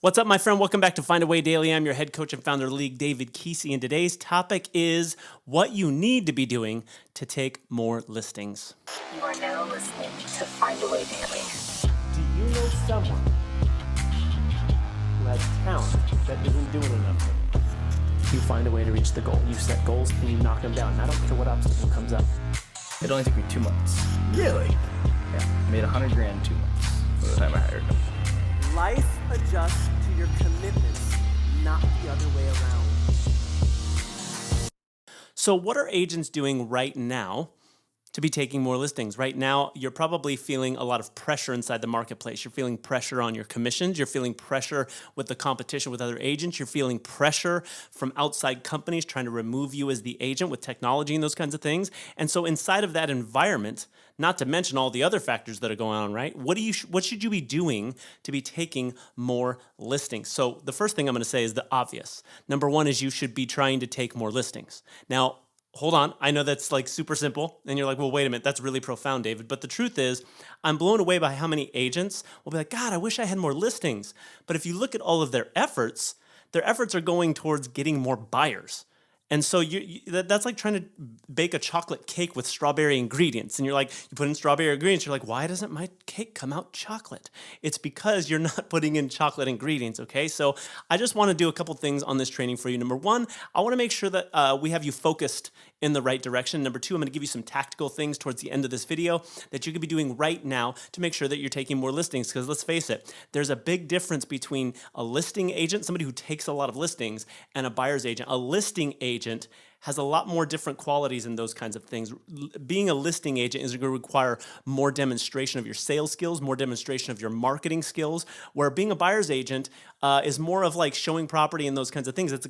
What's up, my friend? Welcome back to Find a Way Daily. I'm your head coach and founder of the league, David Kesey, and today's topic is what you need to be doing to take more listings. You are now listening to Find a Way Daily. Do you know someone who has talent that isn't doing enough? You find a way to reach the goal. You set goals and you knock them down. And I don't care what obstacle comes up. It only took me 2 months. Really? Yeah, made $100,000 in 2 months by the time I hired him. Life adjusts to your commitments, not the other way around. So what are agents doing right now to be taking more listings? Right now, you're probably feeling a lot of pressure inside the marketplace. You're feeling pressure on your commissions. You're feeling pressure with the competition with other agents. You're feeling pressure from outside companies trying to remove you as the agent with technology and those kinds of things. And so inside of that environment, not to mention all the other factors that are going on, right? What should you be doing to be taking more listings? So the first thing I'm going to say is the obvious. Number one is you should be trying to take more listings. Now, hold on. I know that's like super simple. And you're like, well, wait a minute. That's really profound, David. But the truth is, I'm blown away by how many agents will be like, God, I wish I had more listings. But if you look at all of their efforts are going towards getting more buyers. And so that's like trying to bake a chocolate cake with strawberry ingredients. And you're like, you put in strawberry ingredients, you're like, why doesn't my cake come out chocolate? It's because you're not putting in chocolate ingredients, okay? So I just want to do a couple things on this training for you. Number one, I want to make sure that we have you focused in the right direction. Number two, I'm going to give you some tactical things towards the end of this video that you could be doing right now to make sure that you're taking more listings. Because let's face it, there's a big difference between a listing agent, somebody who takes a lot of listings, and a buyer's agent. A listing agent has a lot more different qualities and those kinds of things. Being a listing agent is going to require more demonstration of your sales skills, more demonstration of your marketing skills, where being a buyer's agent is more of like showing property and those kinds of things. It's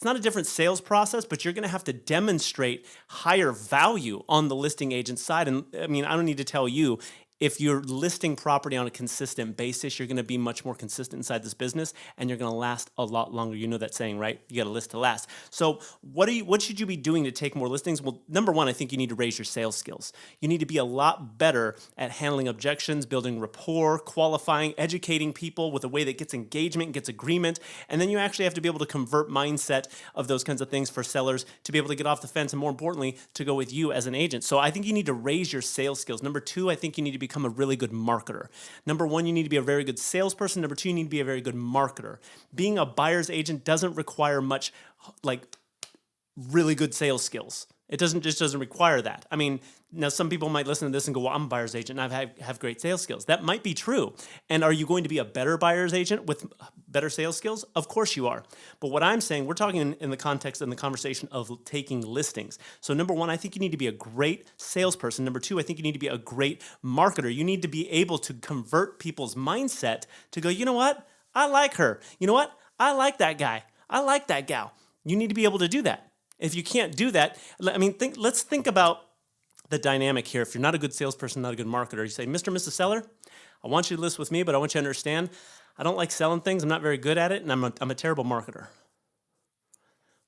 not a different sales process, but you're going to have to demonstrate higher value on the listing agent side. And I mean, I don't need to tell you, if you're listing property on a consistent basis, you're going to be much more consistent inside this business, and you're going to last a lot longer. You know that saying, right? You got to list to last. So what should you be doing to take more listings? Well, number one, I think you need to raise your sales skills. You need to be a lot better at handling objections, building rapport, qualifying, educating people with a way that gets engagement, gets agreement, and then you actually have to be able to convert mindset of those kinds of things for sellers to be able to get off the fence, and more importantly, to go with you as an agent. So I think you need to raise your sales skills. Number two, I think you need to become a really good marketer. Number one, you need to be a very good salesperson. Number two, you need to be a very good marketer. Being a buyer's agent doesn't require much like really good sales skills. It just doesn't require that. I mean, now some people might listen to this and go, well, I'm a buyer's agent and I have great sales skills. That might be true. And are you going to be a better buyer's agent with better sales skills? Of course you are. But what I'm saying, we're talking in the context and the conversation of taking listings. So number one, I think you need to be a great salesperson. Number two, I think you need to be a great marketer. You need to be able to convert people's mindset to go, you know what? I like her. You know what? I like that guy. I like that gal. You need to be able to do that. If you can't do that, I mean, let's think about the dynamic here. If you're not a good salesperson, not a good marketer, you say, Mr. and Mrs. Seller, I want you to list with me, but I want you to understand, I don't like selling things. I'm not very good at it, and I'm a terrible marketer.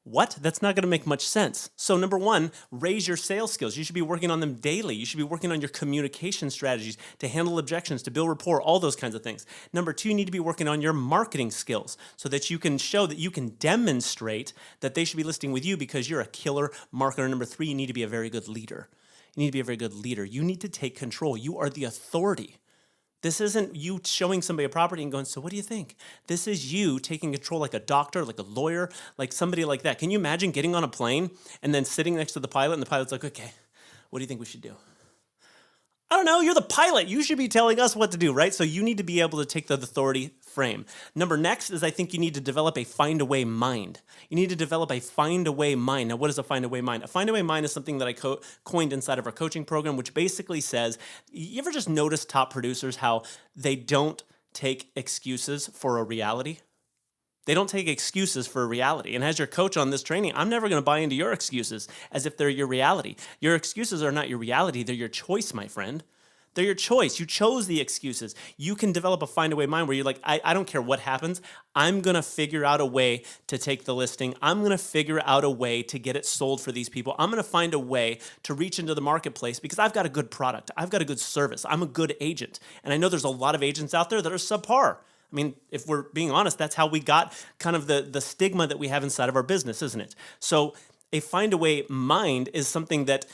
What? That's not going to make much sense. So number one, raise your sales skills. You should be working on them daily. You should be working on your communication strategies to handle objections, to build rapport, all those kinds of things. Number two, you need to be working on your marketing skills so that you can show that you can demonstrate that they should be listing with you because you're a killer marketer. Number three, you need to be a very good leader. You need to be a very good leader. You need to take control. You are the authority. This isn't you showing somebody a property and going, so what do you think? This is you taking control like a doctor, like a lawyer, like somebody like that. Can you imagine getting on a plane and then sitting next to the pilot and the pilot's like, okay, what do you think we should do? I don't know, you're the pilot. You should be telling us what to do, right? So you need to be able to take the authority frame. Next is I think you need to develop a find-a-way mind. You need to develop a find-a-way mind. Now, what is a find-a-way mind? A find-a-way mind is something that I coined inside of our coaching program, which basically says, you ever just notice top producers, how they don't take excuses for a reality? They don't take excuses for a reality. And as your coach on this training, I'm never going to buy into your excuses as if they're your reality. Your excuses are not your reality. They're your choice, my friend. They're your choice. You chose the excuses. You can develop a find-a-way mind where you're like, I don't care what happens. I'm going to figure out a way to take the listing. I'm going to figure out a way to get it sold for these people. I'm going to find a way to reach into the marketplace because I've got a good product. I've got a good service. I'm a good agent. And I know there's a lot of agents out there that are subpar. I mean, if we're being honest, that's how we got kind of the stigma that we have inside of our business, isn't it? So a find a way mind is something that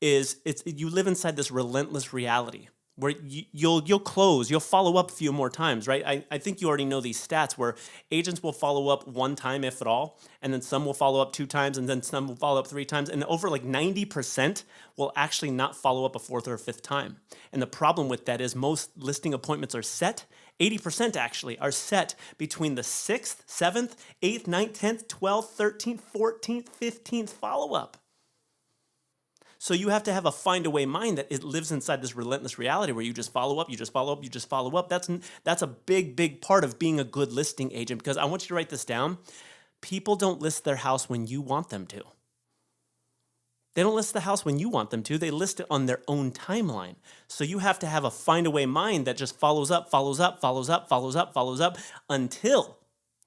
you live inside this relentless reality where you'll close, you'll follow up a few more times, right? I think you already know these stats where agents will follow up one time, if at all, and then some will follow up 2 times, and then some will follow up 3 times, and over like 90% will actually not follow up a 4th or a 5th time. And the problem with that is most listing appointments are set, 80% actually are set between the 6th, 7th, 8th, 9th, 10th, 12th, 13th, 14th, 15th follow-up. So you have to have a find a way mind that it lives inside this relentless reality where you just follow up, you just follow up, you just follow up. That's a big part of being a good listing agent, because I want you to write this down. People don't list their house when you want them to. They don't list the house when you want them to. They list it on their own timeline. So you have to have a find a way mind that just follows up, follows up, follows up, follows up, follows up until,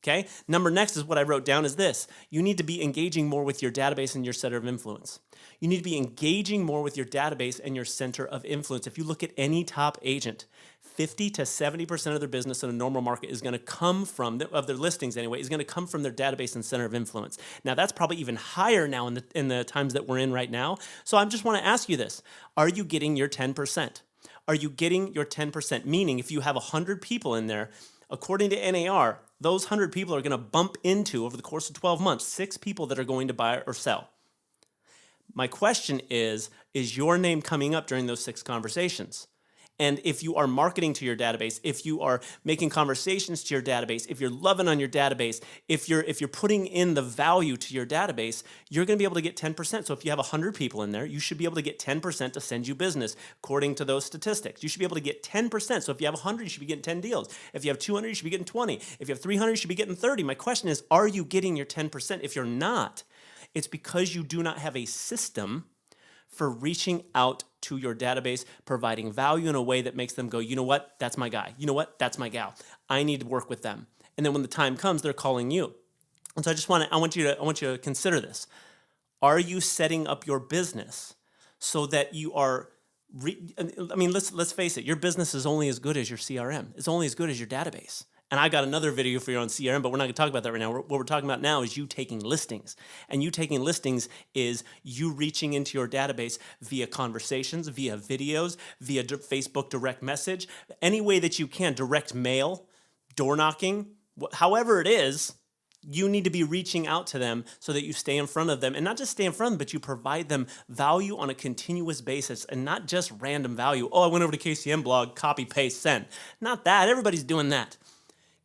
okay? Next is what I wrote down is this. You need to be engaging more with your database and your center of influence. You need to be engaging more with your database and your center of influence. If you look at any top agent, 50 to 70% of their business in a normal market is going to come from, of their listings anyway, is going to come from their database and center of influence. Now, that's probably even higher now in the times that we're in right now. So I just want to ask you this. Are you getting your 10%? Are you getting your 10%? Meaning, if you have 100 people in there, according to NAR, those 100 people are going to bump into, over the course of 12 months, 6 people that are going to buy or sell. My question is your name coming up during those 6 conversations? And if you are marketing to your database, if you are making conversations to your database, if you're loving on your database, if you're putting in the value to your database, you're going to be able to get 10%. So if you have 100 people in there, you should be able to get 10% to send you business according to those statistics. You should be able to get 10%. So if you have 100, you should be getting 10 deals. If you have 200, you should be getting 20. If you have 300, you should be getting 30. My question is, are you getting your 10%? If you're not, it's because you do not have a system for reaching out to your database, providing value in a way that makes them go, you know what, that's my guy. You know what, that's my gal. I need to work with them. And then when the time comes, they're calling you. And so I want you to consider this. Are you setting up your business so that you are, let's face it, your business is only as good as your CRM. It's only as good as your database. And I got another video for you on CRM, but we're not going to talk about that right now. What we're talking about now is you taking listings. And you taking listings is you reaching into your database via conversations, via videos, via Facebook direct message, any way that you can, direct mail, door knocking, however it is, you need to be reaching out to them so that you stay in front of them. And not just stay in front of them, but you provide them value on a continuous basis and not just random value. Oh, I went over to KCM blog, copy, paste, send. Not that. Everybody's doing that.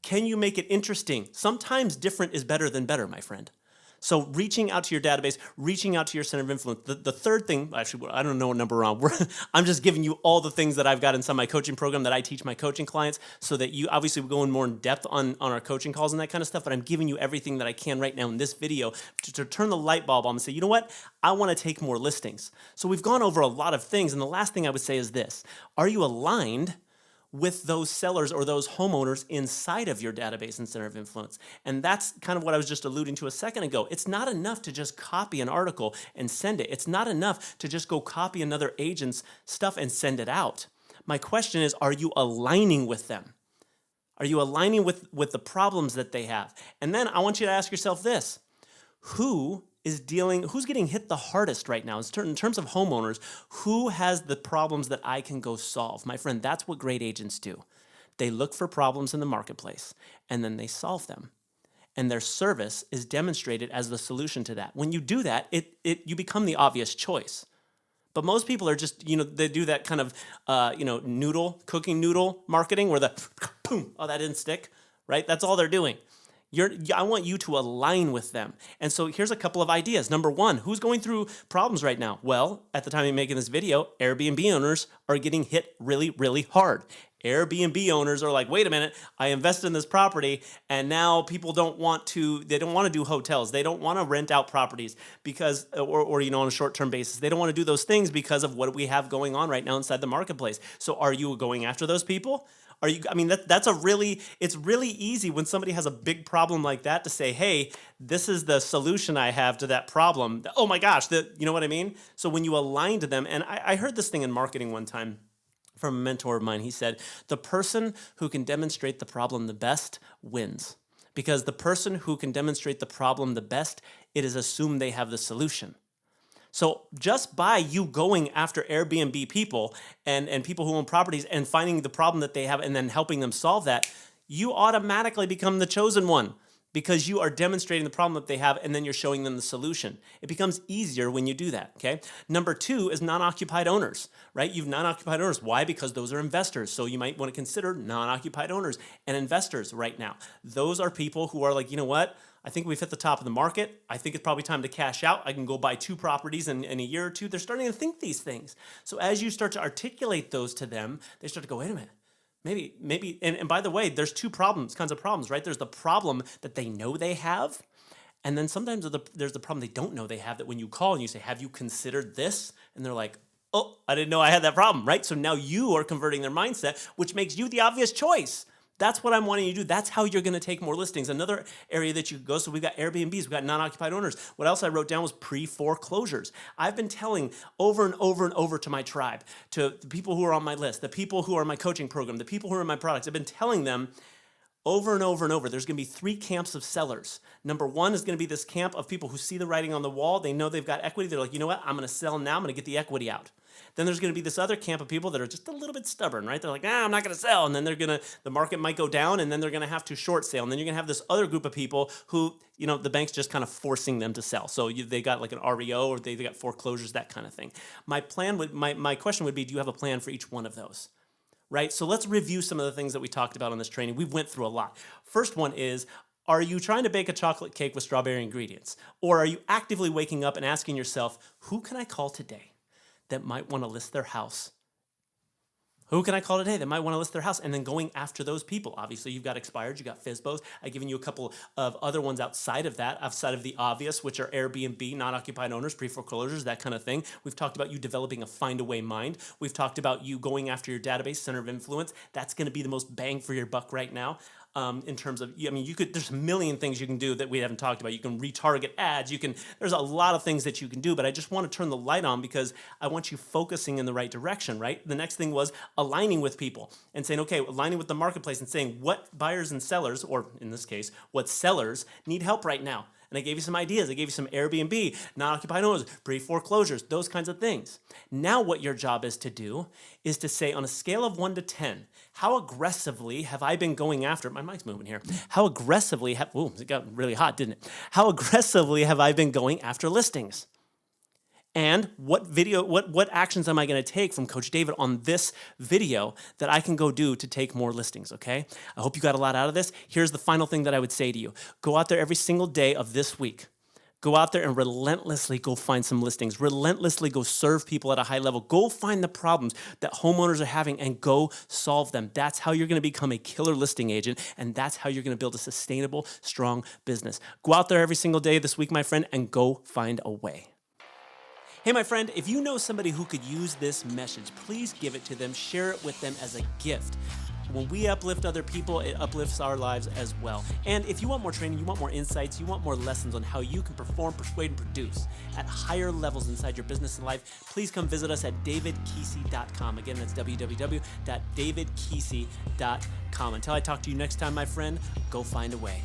Can you make it interesting? Sometimes different is better than better, my friend. So reaching out to your database, reaching out to your center of influence. The third thing, actually, I don't know what number we're on. I'm just giving you all the things that I've got inside my coaching program that I teach my coaching clients so that you, obviously we're going more in depth on our coaching calls and that kind of stuff, but I'm giving you everything that I can right now in this video to turn the light bulb on and say, you know what? I want to take more listings. So we've gone over a lot of things, and the last thing I would say is this. Are you aligned with those sellers or those homeowners inside of your database and center of influence? And that's kind of what I was just alluding to a second ago. It's not enough to just copy an article and send it. It's not enough to just go copy another agent's stuff and send it out. My question is, are you aligning with them? Are you aligning with the problems that they have? And then I want you to ask yourself this. Who's getting hit the hardest right now? In terms of homeowners, who has the problems that I can go solve? My friend, that's what great agents do. They look for problems in the marketplace, and then they solve them. And their service is demonstrated as the solution to that. When you do that, you become the obvious choice. But most people are just, they do that kind of, cooking noodle marketing where the, boom, oh, that didn't stick, right? That's all they're doing. I want you to align with them. And so here's a couple of ideas. Number one, who's going through problems right now? Well, at the time of making this video, Airbnb owners are getting hit really, really hard. Airbnb owners are like, wait a minute, I invested in this property and now people don't want to do hotels. They don't want to rent out properties because, or on a short-term basis. They don't want to do those things because of what we have going on right now inside the marketplace. So are you going after those people? It's really easy when somebody has a big problem like that to say, hey, this is the solution I have to that problem. Oh my gosh, you know what I mean? So when you align to them, and I heard this thing in marketing one time from a mentor of mine. He said, the person who can demonstrate the problem the best wins. Because the person who can demonstrate the problem the best, it is assumed they have the solution. So just by you going after Airbnb people and people who own properties and finding the problem that they have and then helping them solve that, you automatically become the chosen one because you are demonstrating the problem that they have and then you're showing them the solution. It becomes easier when you do that, okay? Number 2 is non-occupied owners, right? You've non-occupied owners. Why? Because those are investors. So you might want to consider non-occupied owners and investors right now. Those are people who are like, you know what? I think we've hit the top of the market. I think it's probably time to cash out. I can go buy 2 properties in a year or 2. They're starting to think these things. So as you start to articulate those to them, they start to go, wait a minute. Maybe, and by the way, there's 2 kinds of problems, right? There's the problem that they know they have, and then sometimes there's the problem they don't know they have, that when you call and you say, have you considered this? And they're like, oh, I didn't know I had that problem, right? So now you are converting their mindset, which makes you the obvious choice. That's what I'm wanting you to do. That's how you're going to take more listings. Another area that you could go, so we've got Airbnbs, we've got non-occupied owners. What else I wrote down was pre-foreclosures. I've been telling over and over and over to my tribe, to the people who are on my list, the people who are in my coaching program, the people who are in my products, I've been telling them over and over and over, there's going to be 3 camps of sellers. Number 1 is going to be this camp of people who see the writing on the wall. They know they've got equity. They're like, you know what? I'm going to sell now. I'm going to get the equity out. Then there's going to be this other camp of people that are just a little bit stubborn, right? They're like, I'm not going to sell. And then the market might go down and then they're going to have to short sale. And then you're going to have this other group of people who, the bank's just kind of forcing them to sell. So they got like an REO or they got foreclosures, that kind of thing. My question would be, do you have a plan for each one of those? Right? So let's review some of the things that we talked about on this training. We went through a lot. First one is, are you trying to bake a chocolate cake with strawberry ingredients? Or are you actively waking up and asking yourself, who can I call today that might want to list their house? Who can I call today that might want to list their house? And then going after those people. Obviously, you've got expired, you've got FSBOs. I've given you a couple of other ones outside of that, outside of the obvious, which are Airbnb, non-occupied owners, pre-foreclosures, that kind of thing. We've talked about you developing a find-a-way mind. We've talked about you going after your database, center of influence. That's going to be the most bang for your buck right now. In terms of, there's a million things you can do that we haven't talked about. You can retarget ads. There's a lot of things that you can do, but I just want to turn the light on because I want you focusing in the right direction, right? The next thing was aligning with people and saying, okay, aligning with the marketplace and saying what buyers and sellers, or in this case, what sellers need help right now. And I gave you some ideas. I gave you some Airbnb, non-occupied owners, pre-foreclosures, those kinds of things. Now what your job is to do is to say on a scale of 1 to 10, how aggressively have I been going after, my mic's moving here, how aggressively it got really hot, didn't it? How aggressively have I been going after listings? And what actions am I going to take from Coach David on this video that I can go do to take more listings, okay? I hope you got a lot out of this. Here's the final thing that I would say to you. Go out there every single day of this week. Go out there and relentlessly go find some listings. Relentlessly go serve people at a high level. Go find the problems that homeowners are having and go solve them. That's how you're going to become a killer listing agent, and that's how you're going to build a sustainable, strong business. Go out there every single day this week, my friend, and go find a way. Hey, my friend, if you know somebody who could use this message, please give it to them. Share it with them as a gift. When we uplift other people, it uplifts our lives as well. And if you want more training, you want more insights, you want more lessons on how you can perform, persuade, and produce at higher levels inside your business and life, please come visit us at davidkesey.com. Again, that's www.davidkesey.com. Until I talk to you next time, my friend, go find a way.